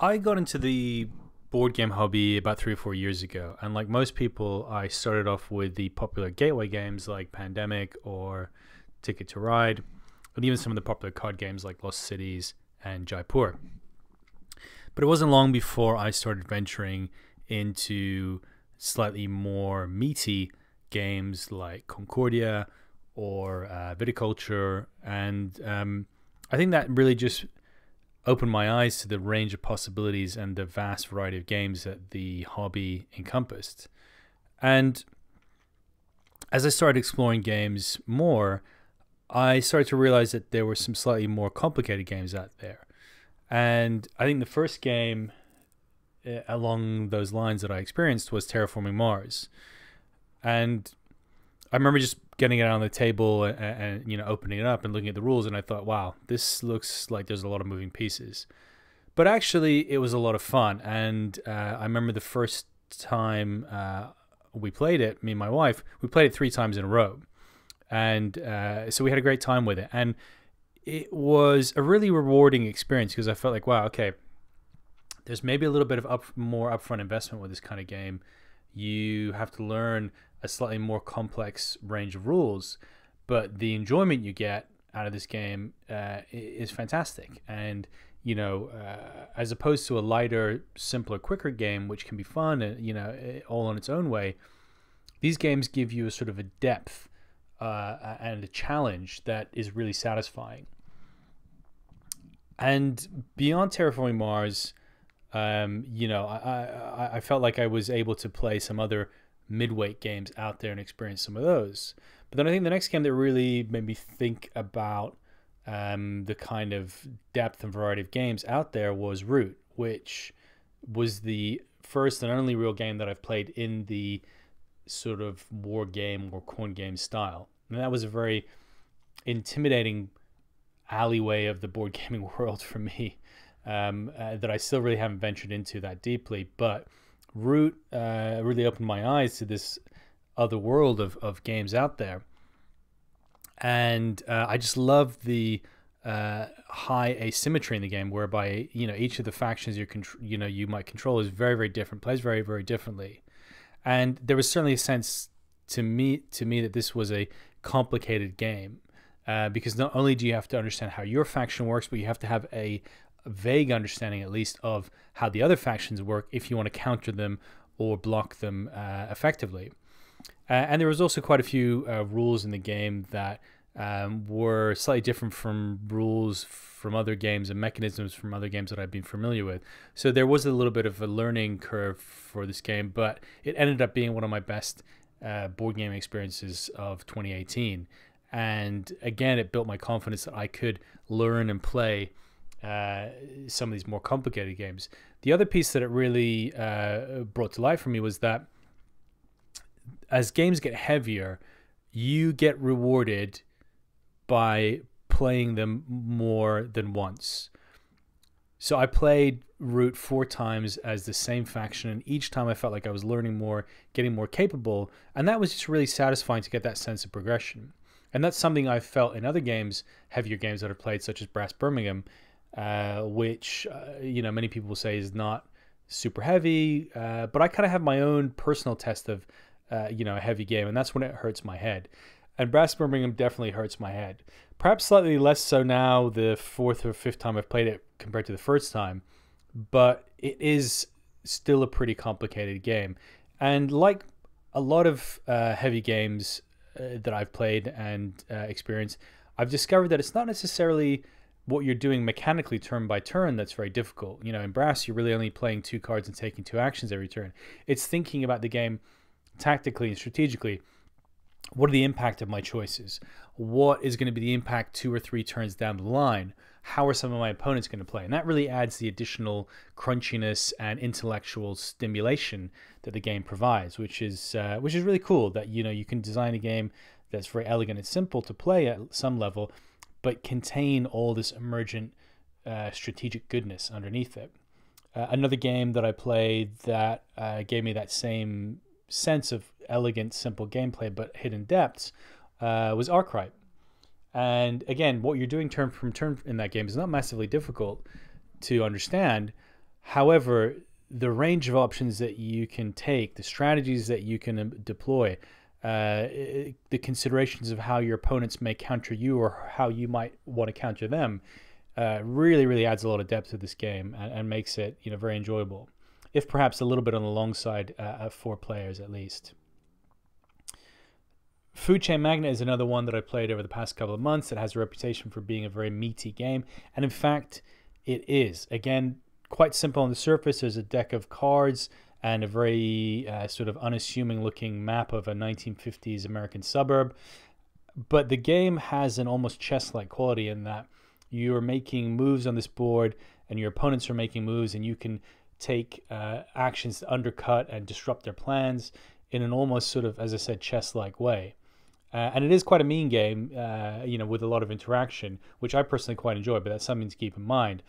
I got into the board game hobby about 3 or 4 years ago, and like most people, I started off with the popular gateway games like Pandemic or Ticket to Ride, and even some of the popular card games like Lost Cities and Jaipur. But it wasn't long before I started venturing into slightly more meaty games like Concordia or Viticulture, and I think that really just opened my eyes to the range of possibilities and the vast variety of games that the hobby encompassed. And as I started exploring games more, I started to realize that there were some slightly more complicated games out there. And I think the first game along those lines that I experienced was Terraforming Mars. And I remember just getting it on the table and opening it up and looking at the rules, and I thought, wow, this looks like there's a lot of moving pieces. But actually, it was a lot of fun, and I remember the first time we played it, me and my wife, we played it 3 times in a row, and so we had a great time with it, and it was a really rewarding experience because I felt like, wow, okay, there's maybe a little bit of more upfront investment with this kind of game. You have to learn a slightly more complex range of rules, but the enjoyment you get out of this game is fantastic. And as opposed to a lighter, simpler, quicker game, which can be fun, all on its own way, these games give you a sort of a depth and a challenge that is really satisfying. And beyond Terraforming Mars, I felt like I was able to play some other midweight games out there and experience some of those. But then I think the next game that really made me think about the kind of depth and variety of games out there was Root, which was the first and only real game that I've played in the sort of war game or coin game style. And that was a very intimidating alleyway of the board gaming world for me. That I still really haven't ventured into that deeply, but Root really opened my eyes to this other world of games out there, and I just love the high asymmetry in the game, whereby each of the factions you might control is very, very different, plays very, very differently, and there was certainly a sense to me that this was a complicated game because not only do you have to understand how your faction works, but you have to have a vague understanding at least of how the other factions work if you want to counter them or block them effectively. And there was also quite a few rules in the game that were slightly different from rules from other games and mechanisms from other games that I've been familiar with. So there was a little bit of a learning curve for this game, but it ended up being one of my best board game experiences of 2018. And again, it built my confidence that I could learn and play some of these more complicated games. The other piece that it really brought to life for me was that as games get heavier, you get rewarded by playing them more than once. So I played Root 4 times as the same faction, and each time I felt like I was learning more, getting more capable, and that was just really satisfying to get that sense of progression. And that's something I've felt in other games, heavier games that I've played, such as Brass Birmingham, which many people will say is not super heavy, but I kind of have my own personal test of a heavy game, and that's when it hurts my head. And Brass Birmingham definitely hurts my head. Perhaps slightly less so now, the 4th or 5th time I've played it compared to the first time, but it is still a pretty complicated game. And like a lot of heavy games that I've played and experienced, I've discovered that it's not necessarily what you're doing mechanically turn by turn that's very difficult. In Brass, you're really only playing 2 cards and taking 2 actions every turn. It's thinking about the game tactically and strategically. What are the impact of my choices? What is going to be the impact 2 or 3 turns down the line? How are some of my opponents going to play? And that really adds the additional crunchiness and intellectual stimulation that the game provides, which is really cool. That you can design a game that's very elegant and simple to play at some level, but contain all this emergent strategic goodness underneath it. Another game that I played that gave me that same sense of elegant, simple gameplay, but hidden depths, was Arkwright. And again, what you're doing turn from turn in that game is not massively difficult to understand. However, the range of options that you can take, the strategies that you can deploy, the considerations of how your opponents may counter you or how you might want to counter them, really, really adds a lot of depth to this game and makes it, very enjoyable, if perhaps a little bit on the long side for players at least. Chain Magnate is another one that I played over the past couple of months that has a reputation for being a very meaty game, and in fact, it is. Again, quite simple on the surface. There's a deck of cards and a very sort of unassuming looking map of a 1950s American suburb. But the game has an almost chess-like quality in that you're making moves on this board and your opponents are making moves, and you can take actions to undercut and disrupt their plans in an almost sort of, as I said, chess-like way. And it is quite a mean game, with a lot of interaction, which I personally quite enjoy, but that's something to keep in mind.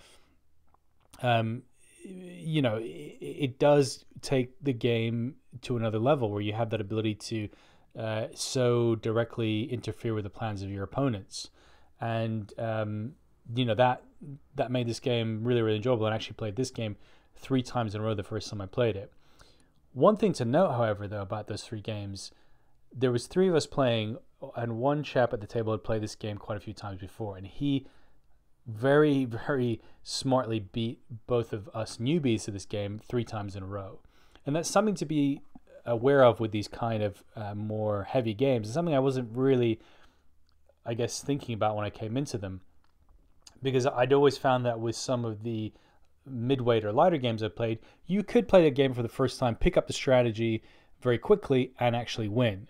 It does take the game to another level where you have that ability to so directly interfere with the plans of your opponents. And, that made this game really, really enjoyable. And I actually played this game 3 times in a row the first time I played it. One thing to note, however, though, about those 3 games, there was 3 of us playing, and one chap at the table had played this game quite a few times before, and he very, very smartly beat both of us newbies to this game 3 times in a row. And that's something to be aware of with these kind of more heavy games. It's something I wasn't really, I guess, thinking about when I came into them, because I'd always found that with some of the midweight or lighter games I played, you could play the game for the first time, pick up the strategy very quickly, and actually win.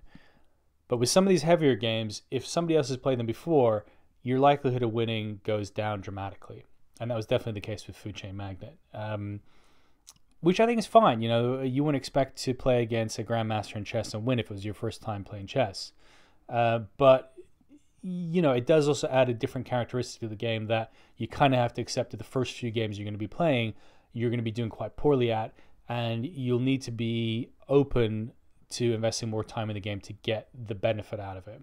But with some of these heavier games, if somebody else has played them before, your likelihood of winning goes down dramatically. And that was definitely the case with Chain Magnate, which I think is fine. You wouldn't expect to play against a grandmaster in chess and win if it was your first time playing chess. But it does also add a different characteristic to the game that you kind of have to accept that the first few games you're going to be playing, you're going to be doing quite poorly at, and you'll need to be open to investing more time in the game to get the benefit out of it,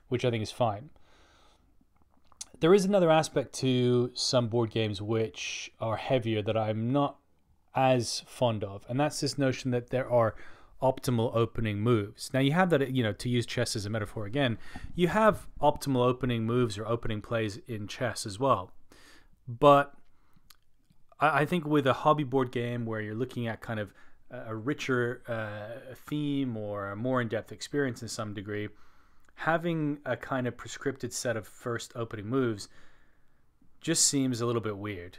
which I think is fine. There is another aspect to some board games which are heavier that I'm not as fond of, and that's this notion that there are optimal opening moves. Now you have that, to use chess as a metaphor again, you have optimal opening moves or opening plays in chess as well. But I think with a hobby board game where you're looking at kind of a richer theme or a more in-depth experience in some degree, having a kind of prescripted set of first opening moves just seems a little bit weird.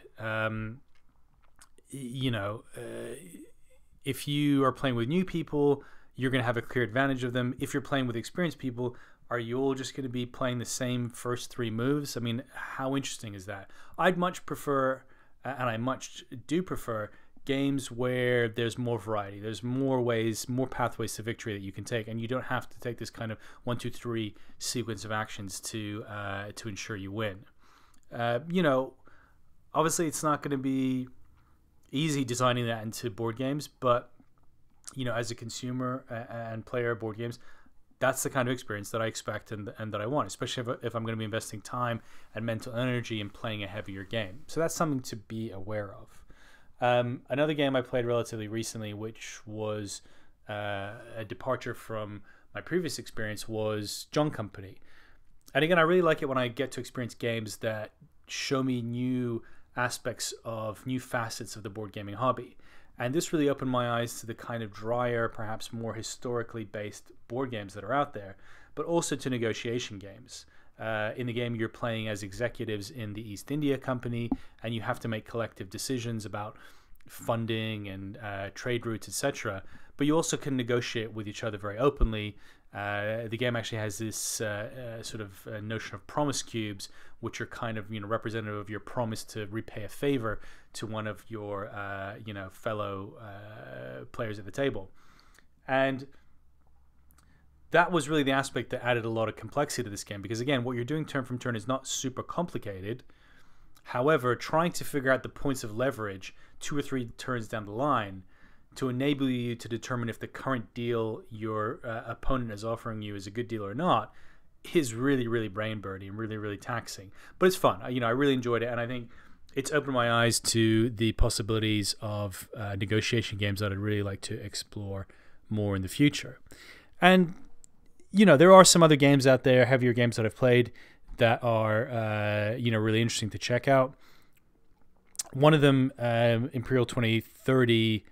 If you are playing with new people, you're going to have a clear advantage of them. If you're playing with experienced people, are you all just going to be playing the same first 3 moves? I mean, how interesting is that? I'd much prefer, and I much do prefer, games where there's more variety. There's more ways, more pathways to victory that you can take, and you don't have to take this kind of 1, 2, 3 sequence of actions to ensure you win. Obviously it's not going to be easy designing that into board games, but as a consumer and player of board games, that's the kind of experience that I expect and that I want, especially if I'm going to be investing time and mental energy in playing a heavier game. So that's something to be aware of. Another game I played relatively recently, which was a departure from my previous experience, was John Company. And again, I really like it when I get to experience games that show me new aspects of new facets of the board gaming hobby. And this really opened my eyes to the kind of drier, perhaps more historically based board games that are out there, but also to negotiation games. In the game, you're playing as executives in the East India Company, and you have to make collective decisions about funding and trade routes, etc. But you also can negotiate with each other very openly. The game actually has this sort of notion of promise cubes, which are kind of representative of your promise to repay a favor to one of your fellow players at the table. And that was really the aspect that added a lot of complexity to this game, because again, what you're doing turn from turn is not super complicated. However, trying to figure out the points of leverage 2 or 3 turns down the line to enable you to determine if the current deal your opponent is offering you is a good deal or not is really, really brain burning and really, really taxing. But it's fun. I really enjoyed it, and I think it's opened my eyes to the possibilities of negotiation games that I'd really like to explore more in the future. And, there are some other games out there, heavier games that I've played that are, really interesting to check out. One of them, Imperial 2030,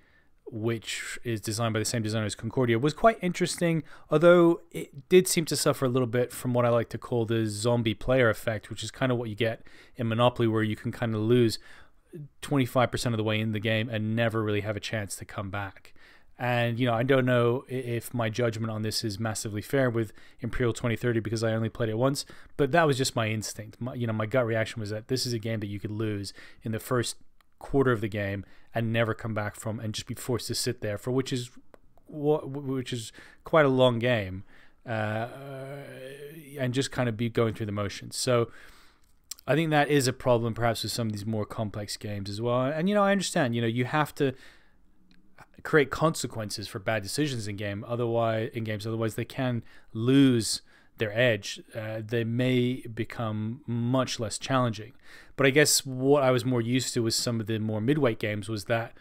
which is designed by the same designer as Concordia, was quite interesting, although it did seem to suffer a little bit from what I like to call the zombie player effect, which is kind of what you get in Monopoly, where you can kind of lose 25% of the way in the game and never really have a chance to come back. And, I don't know if my judgment on this is massively fair with Imperial 2030 because I only played it once, but that was just my instinct. My gut reaction was that this is a game that you could lose in the first quarter of the game and never come back from, and just be forced to sit there for which is quite a long game, and just kind of be going through the motions. So I think that is a problem perhaps with some of these more complex games as well. And I understand, you have to create consequences for bad decisions in games, otherwise they can lose their edge. They may become much less challenging. But I guess what I was more used to with some of the more midweight games was that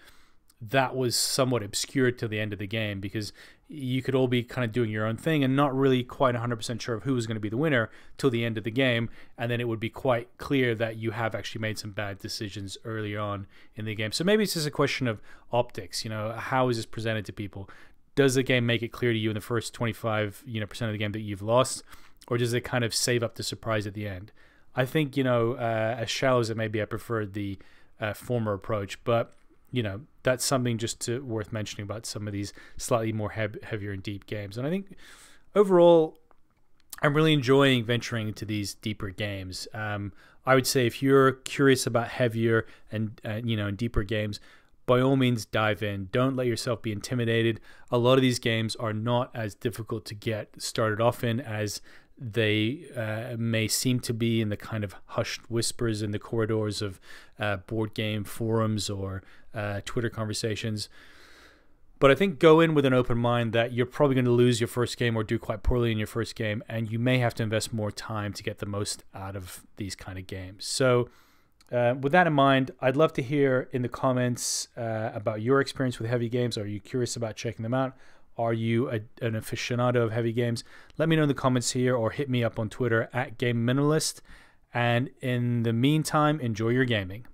was somewhat obscured till the end of the game, because you could all be kind of doing your own thing and not really quite 100% sure of who was going to be the winner till the end of the game, and then it would be quite clear that you have actually made some bad decisions early on in the game. So maybe it's just a question of optics. How is this presented to people? Does the game make it clear to you in the first 25 percent of the game that you've lost, or does it kind of save up the surprise at the end? I think as shallow as it may be, I prefer the former approach, but that's something just worth mentioning about some of these slightly more heavier and deep games. And I think overall, I'm really enjoying venturing into these deeper games. I would say if you're curious about heavier and deeper games, by all means dive in. Don't let yourself be intimidated. A lot of these games are not as difficult to get started off in as they may seem to be in the kind of hushed whispers in the corridors of board game forums or Twitter conversations. But I think go in with an open mind that you're probably going to lose your first game or do quite poorly in your first game, and you may have to invest more time to get the most out of these kind of games. So with that in mind, I'd love to hear in the comments about your experience with heavy games. Are you curious about checking them out? Are you an aficionado of heavy games? Let me know in the comments here, or hit me up on Twitter @GameMinimalist. And in the meantime, enjoy your gaming.